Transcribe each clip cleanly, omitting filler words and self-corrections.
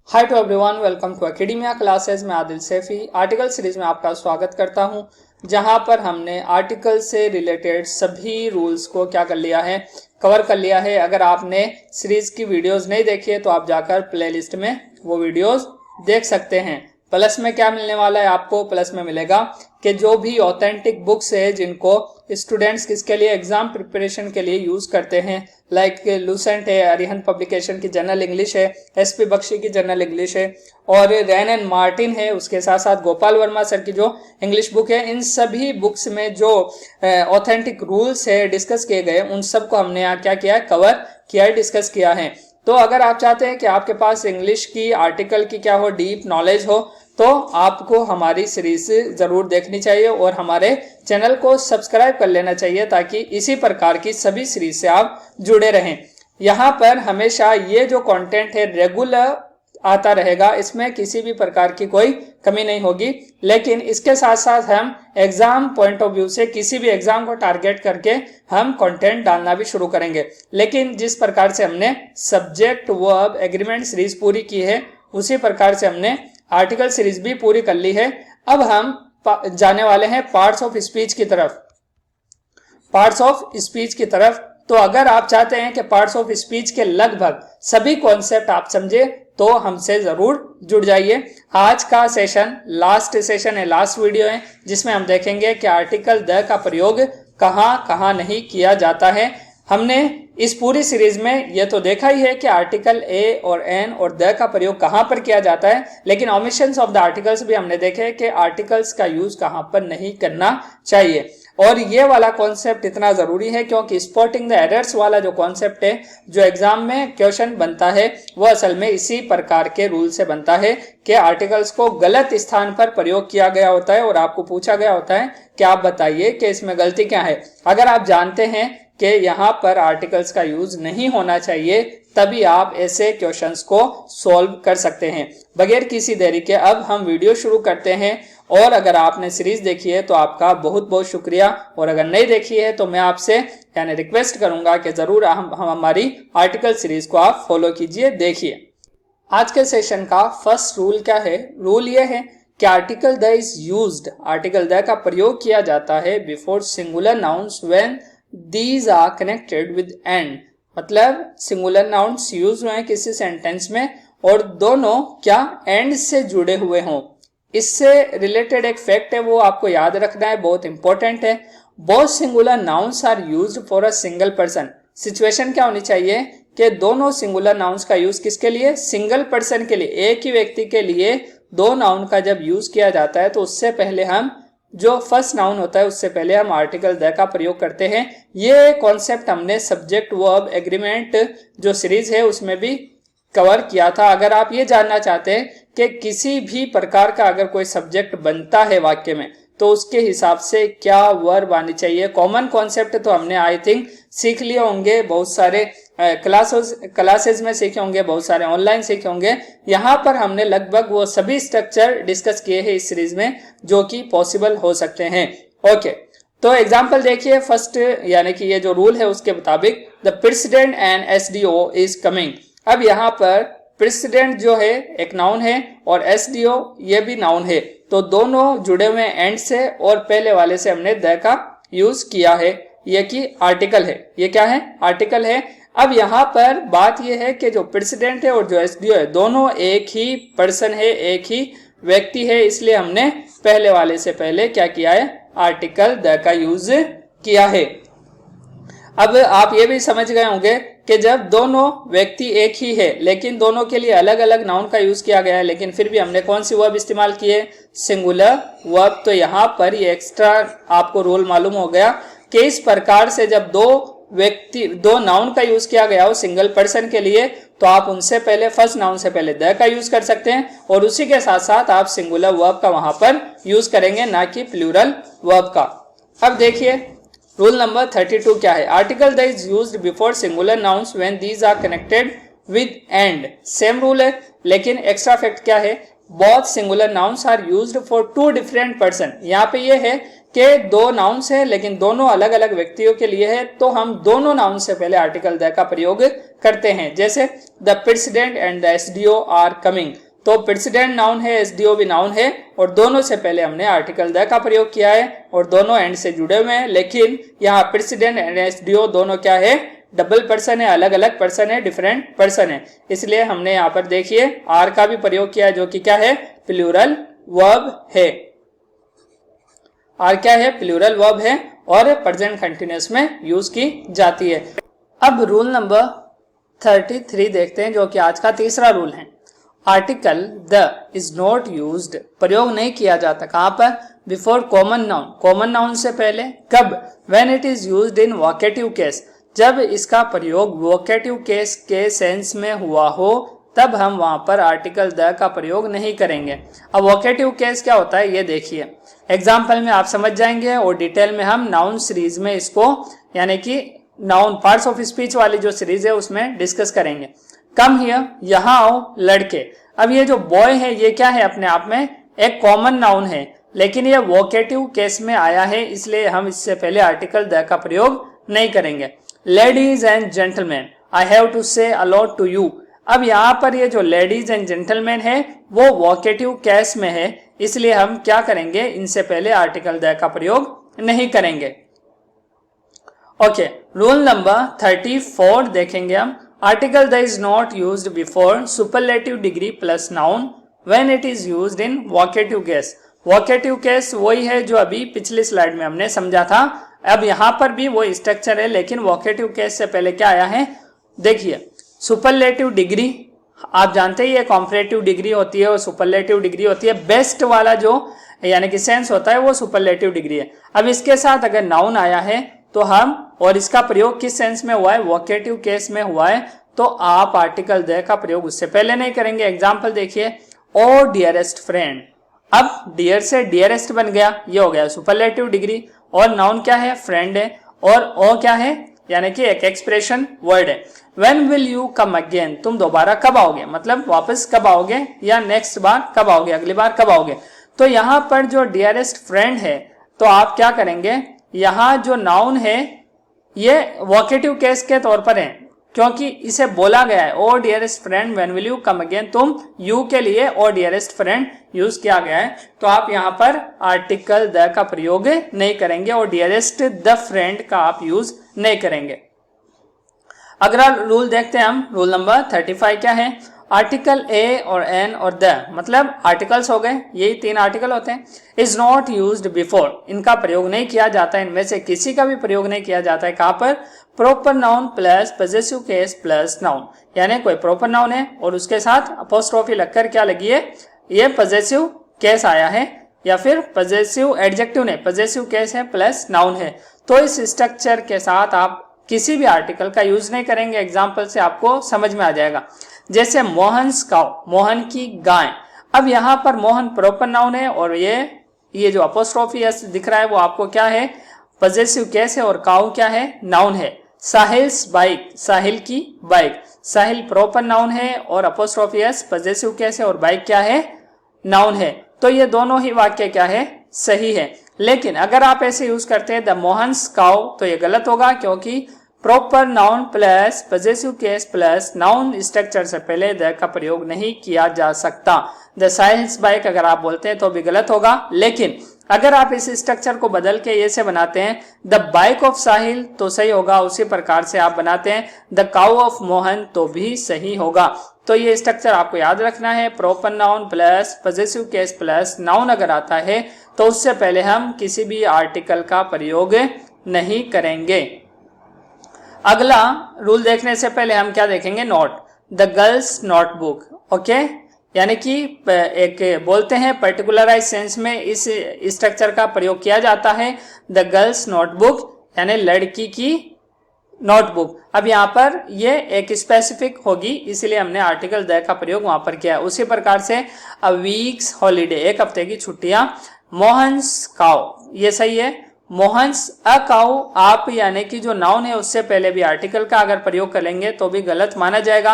Hi to everyone, welcome to Academia Classes में Adil Saifi article series में आपका स्वागत करता हूं, जहां पर हमने आर्टिकल से रिलेटेड सभी रूल्स को क्या कर लिया है, कवर कर लिया है। अगर आपने सीरीज की वीडियोस नहीं देखी है तो आप जाकर प्लेलिस्ट में वो वीडियोस देख सकते हैं। प्लस में क्या मिलने वाला है आपको? प्लस में मिलेगा कि जो भी ऑथेंटिक बुक्स है जिनको स्टूडेंट्स किसके लिए एग्जाम प्रिपरेशन के लिए यूज करते हैं, लाइक लूसेंट है, अरिहंत पब्लिकेशन की जनरल इंग्लिश है, एसपी बख्शी की जनरल इंग्लिश है और रैन एंड मार्टिन है, उसके साथ साथ गोपाल वर्मा सर की जो इंग्लिश बुक है, इन सभी बुक्स में जो ऑथेंटिक रूल्स है डिस्कस किए गए उन सबको हमने यहाँ क्या किया है, कवर किया है, डिस्कस किया है। तो अगर आप चाहते हैं कि आपके पास इंग्लिश की आर्टिकल की क्या हो, डीप नॉलेज हो, तो आपको हमारी सीरीज जरूर देखनी चाहिए और हमारे चैनल को सब्सक्राइब कर लेना चाहिए ताकि इसी प्रकार की सभी सीरीज से आप जुड़े रहें। यहाँ पर हमेशा ये जो कंटेंट है रेगुलर आता रहेगा, इसमें किसी भी प्रकार की कोई कमी नहीं होगी। लेकिन इसके साथ साथ हम एग्जाम पॉइंट ऑफ व्यू से किसी भी एग्जाम को टारगेट करके हम कंटेंट डालना भी शुरू करेंगे। लेकिन जिस प्रकार से हमने सब्जेक्ट वर्ब एग्रीमेंट सीरीज पूरी की है, उसी प्रकार से हमने आर्टिकल सीरीज भी पूरी कर ली है। अब हम जाने वाले हैं पार्ट्स ऑफ स्पीच की तरफ। पार्ट्स ऑफ स्पीच की तरफ तो अगर आप चाहते हैं कि पार्ट्स ऑफ स्पीच के लगभग सभी कॉन्सेप्ट आप समझे तो हमसे जरूर जुड़ जाइए। आज का सेशन लास्ट सेशन है, लास्ट वीडियो है, जिसमें हम देखेंगे कि आर्टिकल द का प्रयोग कहाँ कहाँ नहीं किया जाता है। हमने इस पूरी सीरीज में यह तो देखा ही है कि आर्टिकल ए और एन और द का प्रयोग कहां पर किया जाता है, लेकिन ओमिशंस ऑफ द आर्टिकल्स भी हमने देखे कि आर्टिकल्स का यूज कहां पर नहीं करना चाहिए। और ये वाला कॉन्सेप्ट इतना जरूरी है क्योंकि स्पॉटिंग द एरर्स वाला जो कॉन्सेप्ट है, जो एग्जाम में क्वेश्चन बनता है, वो असल में इसी प्रकार के रूल से बनता है कि आर्टिकल्स को गलत स्थान पर प्रयोग किया गया होता है और आपको पूछा गया होता है कि आप बताइए कि इसमें गलती क्या है। अगर आप जानते हैं कि यहाँ पर आर्टिकल्स का यूज नहीं होना चाहिए, तभी आप ऐसे क्वेश्चंस को सॉल्व कर सकते हैं। बगैर किसी देरी के अब हम वीडियो शुरू करते हैं। और अगर आपने सीरीज देखी है तो आपका बहुत बहुत शुक्रिया, और अगर नहीं देखी है तो मैं आपसे यानी रिक्वेस्ट करूंगा कि जरूर हम हमारी आर्टिकल सीरीज को आप फॉलो कीजिए, देखिए। आज के सेशन का फर्स्ट रूल क्या है? रूल ये है कि article the is used, article the का प्रयोग किया जाता है before singular nouns when These are connected with and, मतलब सिंगुलर नाउन्स यूज हुए हैं किसी सेंटेंस में और दोनों क्या एंड से जुड़े हुए हों। इससे रिलेटेड एक फैक्ट है, वो आपको याद रखना है, बहुत इंपॉर्टेंट है। Both singular nouns are used for a single person. Situation क्या होनी चाहिए कि दोनों सिंगुलर नाउन्स का यूज किसके लिए? सिंगल पर्सन के लिए, एक ही व्यक्ति के लिए दो नाउन का जब यूज किया जाता है तो उससे पहले हम जो फर्स्ट नाउन होता है उससे पहले हम आर्टिकल द का प्रयोग करते हैं। ये कॉन्सेप्ट हमने सब्जेक्ट वर्ब एग्रीमेंट जो सीरीज है उसमें भी कवर किया था। अगर आप ये जानना चाहते हैं कि किसी भी प्रकार का अगर कोई सब्जेक्ट बनता है वाक्य में तो उसके हिसाब से क्या वर्ब आनी चाहिए, कॉमन कॉन्सेप्ट तो हमने आई थिंक सीख लिए होंगे, बहुत सारे क्लासेस में सीखे होंगे, बहुत सारे ऑनलाइन सीखे होंगे। यहाँ पर हमने लगभग वो सभी स्ट्रक्चर डिस्कस किए हैं इस सीरीज में जो कि पॉसिबल हो सकते हैं। ओके, तो एग्जाम्पल देखिए। फर्स्ट यानी कि ये जो रूल है उसके मुताबिक the president and SDO is coming. अब यहाँ पर प्रेसिडेंट जो है एक नाउन है और एसडीओ ये भी नाउन है, तो दोनों जुड़े हुए एंड से और पहले वाले से हमने द का यूज किया है। ये कि आर्टिकल है, ये क्या है? आर्टिकल है। अब यहाँ पर बात यह है कि जो प्रेसिडेंट है और जो एसडीओ है दोनों एक ही पर्सन है, एक ही व्यक्ति है, इसलिए हमने पहले वाले से पहले क्या किया है? आर्टिकल द का यूज किया है। अब आप ये भी समझ गए होंगे कि जब दोनों व्यक्ति एक ही है लेकिन दोनों के लिए अलग अलग नाउन का यूज किया गया है, लेकिन फिर भी हमने कौन सी वर्ब इस्तेमाल किए? Singular verb. तो यहाँ पर ये एक्स्ट्रा आपको रूल मालूम हो गया कि इस प्रकार से जब दो नाउन का यूज किया गया हो सिंगल पर्सन के लिए, तो आप उनसे पहले फर्स्ट नाउन से पहले द का यूज कर सकते हैं और उसी के साथ साथ आप सिंगुलर वर्ब का वहां पर यूज करेंगे, ना कि प्लूरल वर्ब का। अब देखिए रूल नंबर 32 क्या है? Article the is used before singular nouns when these are connected with and. Same rule है, लेकिन एक्स्ट्रा फैक्ट क्या है both singular nouns are used for two different person. यहाँ पे ये है कि दो नाउन्स है लेकिन दोनों अलग अलग व्यक्तियों के लिए है, तो हम दोनों नाउन से पहले आर्टिकल द का प्रयोग करते हैं। जैसे the president and the SDO are coming, तो प्रेसिडेंट नाउन है, एसडीओ भी नाउन है, और दोनों से पहले हमने आर्टिकल द का प्रयोग किया है और दोनों एंड से जुड़े हुए हैं। लेकिन यहाँ प्रेसिडेंट एंड एसडीओ दोनों क्या है, डबल पर्सन है, अलग अलग पर्सन है, डिफरेंट पर्सन है, इसलिए हमने यहाँ पर देखिए आर का भी प्रयोग किया है जो कि क्या है, प्लूरल वर्ब है। आर क्या है, प्लूरल वर्ब है और प्रेजेंट कंटिन्यूअस में यूज की जाती है। अब रूल नंबर 33 देखते हैं जो कि आज का तीसरा रूल है। Article the is not used, प्रयोग नहीं किया जाता कहां पर, before common noun, common noun से पहले। कब, when it is used in vocative case, जब इसका प्रयोग वोकेटिव केस के सेंस में हुआ हो तब हम वहां पर आर्टिकल द का प्रयोग नहीं करेंगे। अब वोकेटिव केस क्या होता है ये देखिए, एग्जाम्पल में आप समझ जाएंगे और डिटेल में हम नाउन सीरीज में इसको यानी कि नाउन पार्ट्स ऑफ स्पीच वाली जो सीरीज है उसमें डिस्कस करेंगे। कम हियर, यहाँ आओ लड़के। अब ये जो बॉय है ये क्या है, अपने आप में एक कॉमन नाउन है, लेकिन ये वोकेटिव केस में आया है इसलिए हम इससे पहले आर्टिकल द का प्रयोग नहीं करेंगे। Ladies and gentleman, I have to say a lot to you. अब यहाँ पर ये जो लेडीज एंड जेंटलमैन है वो वोकेटिव केस में है, इसलिए हम क्या करेंगे, इनसे पहले आर्टिकल द का प्रयोग नहीं करेंगे। ओके, रूल नंबर 34 देखेंगे हम। Article the is not used before superlative degree plus noun when it is used in vocative case. Vocative case वही है जो अभी पिछली स्लाइड में हमने समझा था। अब यहाँ पर भी वो स्ट्रक्चर है, लेकिन वोकेटिव केस से पहले क्या आया है, देखिए सुपरलेटिव डिग्री, आप जानते ही ये कॉम्परेटिव डिग्री होती है और सुपरलेटिव डिग्री होती है। बेस्ट वाला जो यानी कि सेंस होता है वो सुपरलेटिव डिग्री है। अब इसके साथ अगर नाउन आया है तो हम, और इसका प्रयोग किस सेंस में हुआ है, वोकेटिव केस में हुआ है, तो आप आर्टिकल द का प्रयोग उससे पहले नहीं करेंगे। एग्जाम्पल देखिए, ओ डियरेस्ट फ्रेंड। अब डियर से डियरेस्ट बन गया, ये हो गया सुपरलेटिव डिग्री, और नाउन क्या है, फ्रेंड है, और ओ क्या है यानी कि एक एक्सप्रेशन वर्ड है। When will you come again, तुम दोबारा कब आओगे, मतलब वापस कब आओगे या नेक्स्ट बार कब आओगे, अगली बार कब आओगे। तो यहाँ पर जो डियरेस्ट फ्रेंड है तो आप क्या करेंगे, यहाँ जो नाउन है ये वोकेटिव केस के तौर पर है क्योंकि इसे बोला गया है, oh dearest friend when will you come again, तुम यू के लिए ओ डियरेस्ट फ्रेंड यूज किया गया है, तो आप यहाँ पर आर्टिकल द का प्रयोग नहीं करेंगे और डियरेस्ट द फ्रेंड का आप यूज नहीं करेंगे। अगला रूल देखते हैं हम, रूल नंबर 35 क्या है। आर्टिकल ए और एन और द, मतलब आर्टिकल्स हो गए, यही 3 आर्टिकल होते हैं। इज नॉट यूज्ड बिफोर, इनका प्रयोग नहीं किया जाता है, इनमें से किसी का भी प्रयोग नहीं किया जाता है। कहां पर, proper noun plus possessive case plus noun, यानी कोई प्रॉपर नाउन है और उसके साथ अपोस्ट्रोफी लगकर क्या लगी है, ये पॉसेसिव केस आया है, या फिर पॉसेसिव एडजेक्टिव नहीं, पॉसेसिव केस है प्लस नाउन है, तो इस स्ट्रक्चर के साथ आप किसी भी आर्टिकल का यूज नहीं करेंगे। एग्जाम्पल से आपको समझ में आ जाएगा, जैसे मोहन्स काउ, मोहन की गाय। अब यहाँ पर मोहन प्रॉपर नाउन है और ये जो अपोस्ट्रोफी दिख रहा है वो आपको क्या है, पॉसेसिव केस है, और काउ क्या है, नाउन है। साहिल्स बाइक, साहिल की बाइक, साहिल प्रॉपर नाउन है और अपोस्ट्रोफी एस पॉसेसिव केस है और बाइक क्या है, नाउन है। तो ये दोनों ही वाक्य क्या है, सही है। लेकिन अगर आप ऐसे यूज करते हैं द मोहन्स काउ, तो ये गलत होगा क्योंकि proper noun plus possessive case plus noun structure से पहले द का प्रयोग नहीं किया जा सकता। द साहिल्स बाइक अगर आप बोलते हैं तो भी गलत होगा, लेकिन अगर आप इस स्ट्रक्चर को बदल के ये से बनाते हैं द बाइक ऑफ साहिल तो सही होगा, उसी प्रकार से आप बनाते हैं द काउ ऑफ मोहन तो भी सही होगा। तो ये स्ट्रक्चर आपको याद रखना है, proper noun plus possessive case plus noun अगर आता है तो उससे पहले हम किसी भी आर्टिकल का प्रयोग नहीं करेंगे। अगला रूल देखने से पहले हम क्या देखेंगे, note, the girls notebook. Okay, यानी कि एक बोलते हैं पर्टिकुलराइज सेंस में इस स्ट्रक्चर का प्रयोग किया जाता है, द गर्ल्स नोटबुक यानी लड़की की नोटबुक। अब यहाँ पर ये एक स्पेसिफिक होगी इसलिए हमने आर्टिकल द का प्रयोग वहां पर किया है। उसी प्रकार से अ वीक्स हॉलीडे, एक हफ्ते की छुट्टियां। मोहन्स काउ, ये सही है। मोहन्स अ काउ, आप यानी कि जो नाउन है उससे पहले भी आर्टिकल का अगर प्रयोग करेंगे तो भी गलत माना जाएगा।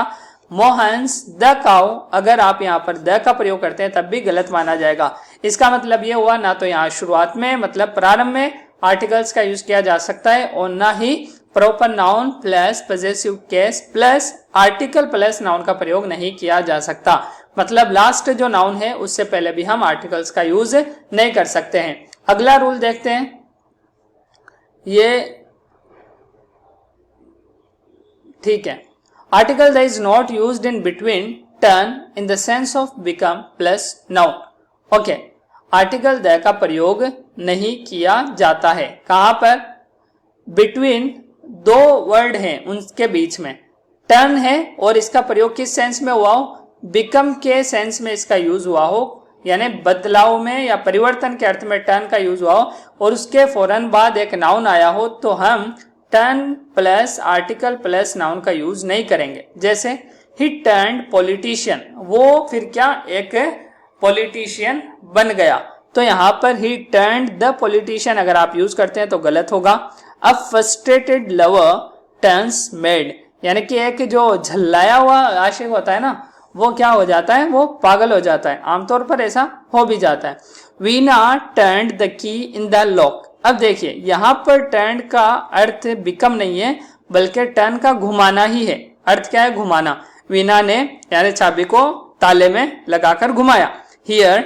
मोहन्स द काउ, अगर आप यहाँ पर द का प्रयोग करते हैं तब भी गलत माना जाएगा। इसका मतलब ये हुआ ना तो यहाँ शुरुआत में मतलब प्रारंभ में आर्टिकल्स का यूज किया जा सकता है और ना ही proper noun plus possessive case plus article plus noun का प्रयोग नहीं किया जा सकता। मतलब लास्ट जो नाउन है उससे पहले भी हम आर्टिकल्स का यूज नहीं कर सकते हैं। अगला रूल देखते हैं, ये ठीक है। Article the is not used in between turn in the sense of become plus noun. Okay, article the का प्रयोग नहीं किया जाता है कहां पर? बिटवीन दो वर्ड हैं उनके बीच में टर्न है और इसका प्रयोग किस सेंस में हुआ हो? बिकम के सेंस में इसका यूज हुआ हो, यानी बदलाव में या परिवर्तन के अर्थ में टर्न का यूज हुआ हो और उसके फौरन बाद एक नाउन आया हो तो हम turn plus article plus noun का यूज नहीं करेंगे। जैसे ही टर्न्ड पॉलिटिशियन, वो फिर क्या एक पॉलिटिशियन बन गया, तो यहां पर ही टर्न्ड द पॉलिटिशियन अगर आप यूज करते हैं तो गलत होगा। अ फ्रस्ट्रेटेड लवर टर्न्स मेड, यानी कि एक जो झल्लाया हुआ आशिक होता है ना वो क्या हो जाता है? वो पागल हो जाता है, आमतौर पर ऐसा हो भी जाता है। Veena turned the key in the lock. अब देखिए यहां पर टर्न का अर्थ बिकम नहीं है बल्कि टर्न का घुमाना ही है। अर्थ क्या है? घुमाना। वीना ने यानी चाबी को ताले में लगाकर घुमाया। Here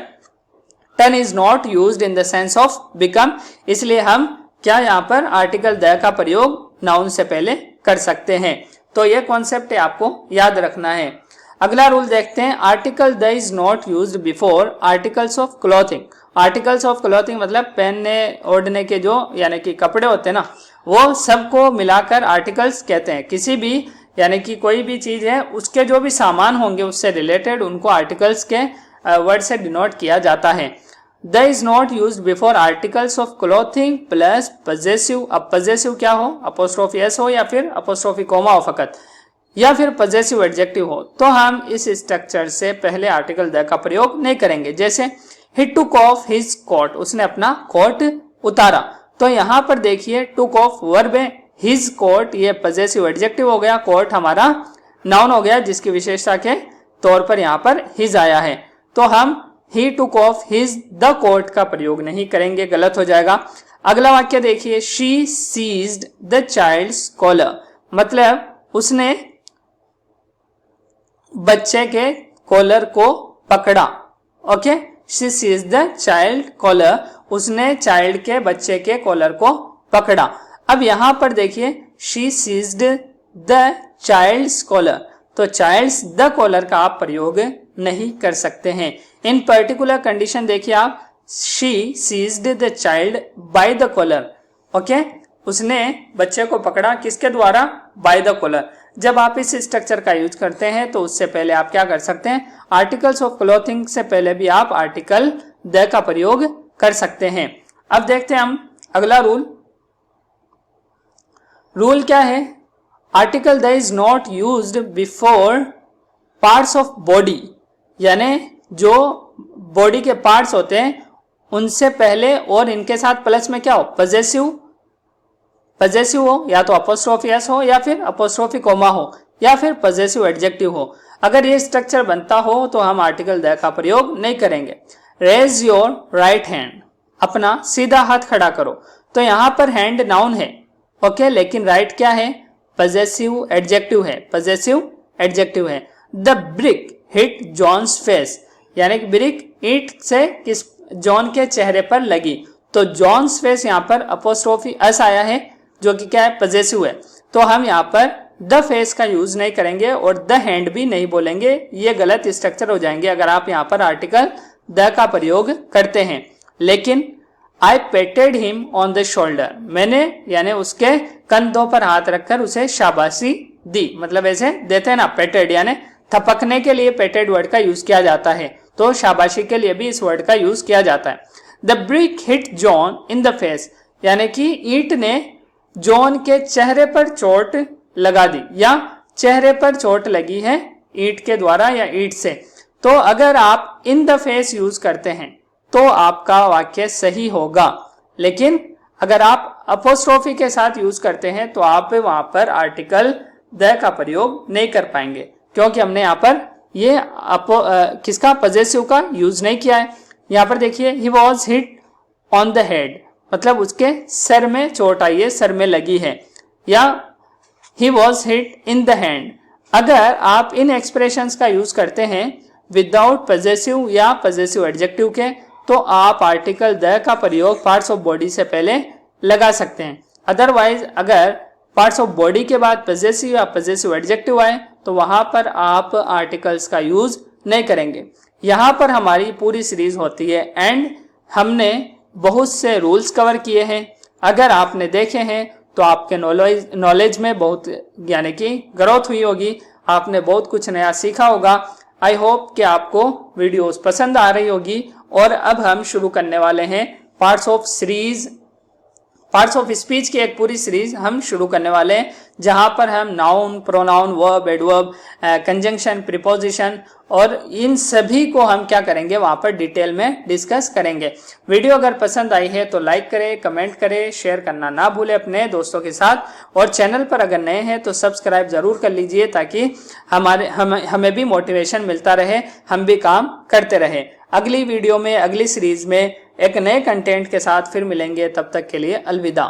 turn is not used in the sense of become, इसलिए हम क्या यहाँ पर आर्टिकल द का प्रयोग नाउन से पहले कर सकते हैं। तो ये कॉन्सेप्ट आपको याद रखना है। अगला रूल देखते हैं, article the is not used before articles of clothing. Articles of clothing मतलब पहनने ओढ़ने के जो यानी कि कपड़े होते हैं ना, वो सबको मिलाकर आर्टिकल्स कहते हैं। किसी भी यानी कि कोई भी चीज है उसके जो भी सामान होंगे उससे रिलेटेड उनको आर्टिकल्स के वर्ड से डिनोट किया जाता है। The is not used before articles of clothing plus possessive. अब पजेसिव क्या हो? अपोस्ट्रोफी एस हो या फिर अपोस्ट्रोफी कोमा हो फकत, या फिर पजेसिव एडजेक्टिव हो, तो हम इस स्ट्रक्चर से पहले आर्टिकल द का प्रयोग नहीं करेंगे। जैसे ही टुक ऑफ हिज कोट, उसने अपना कोट उतारा, तो यहां पर देखिए टुक ऑफ वर्ब है, हिज कोट ये पजेसिव एडजेक्टिव हो गया, कोट हमारा नाउन हो गया जिसकी विशेषता के तौर पर यहां पर हिज आया है। तो हम he took off his the coat का प्रयोग नहीं करेंगे, गलत हो जाएगा। अगला वाक्य देखिए, she seized the child's collar, मतलब उसने बच्चे के कॉलर को पकड़ा। Okay, she seize the child collar, उसने चाइल्ड के बच्चे के कॉलर को पकड़ा। अब यहां पर देखिए she seized the child's collar, तो चाइल्ड्स द कॉलर का आप प्रयोग नहीं कर सकते हैं। इन पर्टिकुलर कंडीशन देखिए आप, she seized the child by the collar. Okay, उसने बच्चे को पकड़ा किसके द्वारा? By the collar. जब आप इस स्ट्रक्चर का यूज करते हैं तो उससे पहले आप क्या कर सकते हैं? आर्टिकल्स ऑफ क्लॉथिंग से पहले भी आप आर्टिकल द का प्रयोग कर सकते हैं। अब देखते हैं हम अगला रूल। रूल क्या है? Article the is not used before parts of body, यानी जो बॉडी के पार्ट्स होते हैं उनसे पहले और इनके साथ प्लस में क्या हो? पजेसिव हो, या तो अपोस्ट्रोफी एस हो या फिर अपोस्ट्रोफी कोमा हो या फिर पजेसिव एडजेक्टिव हो। अगर ये स्ट्रक्चर बनता हो तो हम आर्टिकल द का प्रयोग नहीं करेंगे। रेज योर राइट हैंड, अपना सीधा हाथ खड़ा करो, तो यहां पर हैंड नाउन है। ओके, लेकिन राइट क्या है? पजेसिव एडजेक्टिव है, पजेसिव एडजेक्टिव है। The brick hit John's face, यानी कि ब्रिक ईंट से किस जॉन के चेहरे पर लगी, तो जॉन्स फेस यहाँ पर अपोस्ट्रोफी एस आया है जो कि क्या है? पजेसिव है। तो हम यहाँ पर द फेस का यूज नहीं करेंगे और द हैंड भी नहीं बोलेंगे, ये गलत स्ट्रक्चर हो जाएंगे अगर आप यहाँ पर आर्टिकल द का प्रयोग करते हैं। लेकिन आई पेटेड हिम ऑन द शोल्डर, मैंने यानी उसके कंधों पर हाथ रखकर उसे शाबाशी दी, मतलब ऐसे देते हैं ना पेटेड, यानी थपकने के लिए पेटेड वर्ड का यूज किया जाता है, तो शाबाशी के लिए भी इस वर्ड का यूज किया जाता है। The brick hit John in the face, यानी कि ईंट ने जॉन के चेहरे पर चोट लगा दी या चेहरे पर चोट लगी है ईंट के द्वारा या ईंट से। तो अगर आप इन द फेस यूज करते हैं तो आपका वाक्य सही होगा, लेकिन अगर आप अपोस्ट्रोफी के साथ यूज करते हैं तो आप वहां पर आर्टिकल द का प्रयोग नहीं कर पाएंगे। क्योंकि हमने यहाँ पर ये किसका, पजेसिव का यूज नहीं किया है। यहाँ पर देखिए he was hit on the head, मतलब उसके सर में चोट आई है, सर में लगी है, या he was hit in the hand. अगर आप इन एक्सप्रेशंस का यूज करते हैं विदाउट पजेसिव या पजेसिव एडजेक्टिव के, तो आप आर्टिकल द का प्रयोग पार्ट्स ऑफ बॉडी से पहले लगा सकते हैं। अदरवाइज अगर पार्ट्स ऑफ बॉडी के बाद पजेसिव या पजेसिव एडजेक्टिव आए तो वहां पर आप आर्टिकल्स का यूज नहीं करेंगे। यहां पर हमारी पूरी सीरीज होती है एंड हमने बहुत से रूल्स कवर किए हैं। अगर आपने देखे हैं तो आपके नॉलेज में बहुत यानी कि ग्रोथ हुई होगी, आपने बहुत कुछ नया सीखा होगा। आई होप कि आपको वीडियोस पसंद आ रही होगी। और अब हम शुरू करने वाले हैं पार्ट्स ऑफ स्पीच की एक पूरी सीरीज हम शुरू करने वाले हैं, जहां पर हम noun, pronoun, verb, adverb, conjunction, preposition और इन सभी को हम क्या करेंगे वहां पर डिटेल में डिस्कस करेंगे। वीडियो अगर पसंद आई है तो लाइक करें, कमेंट करें, शेयर करना ना भूलें अपने दोस्तों के साथ, और चैनल पर अगर नए हैं तो सब्सक्राइब जरूर कर लीजिए ताकि हमें भी मोटिवेशन मिलता रहे, हम भी काम करते रहे। अगली वीडियो में, अगली सीरीज में एक नए कंटेंट के साथ फिर मिलेंगे, तब तक के लिए अलविदा।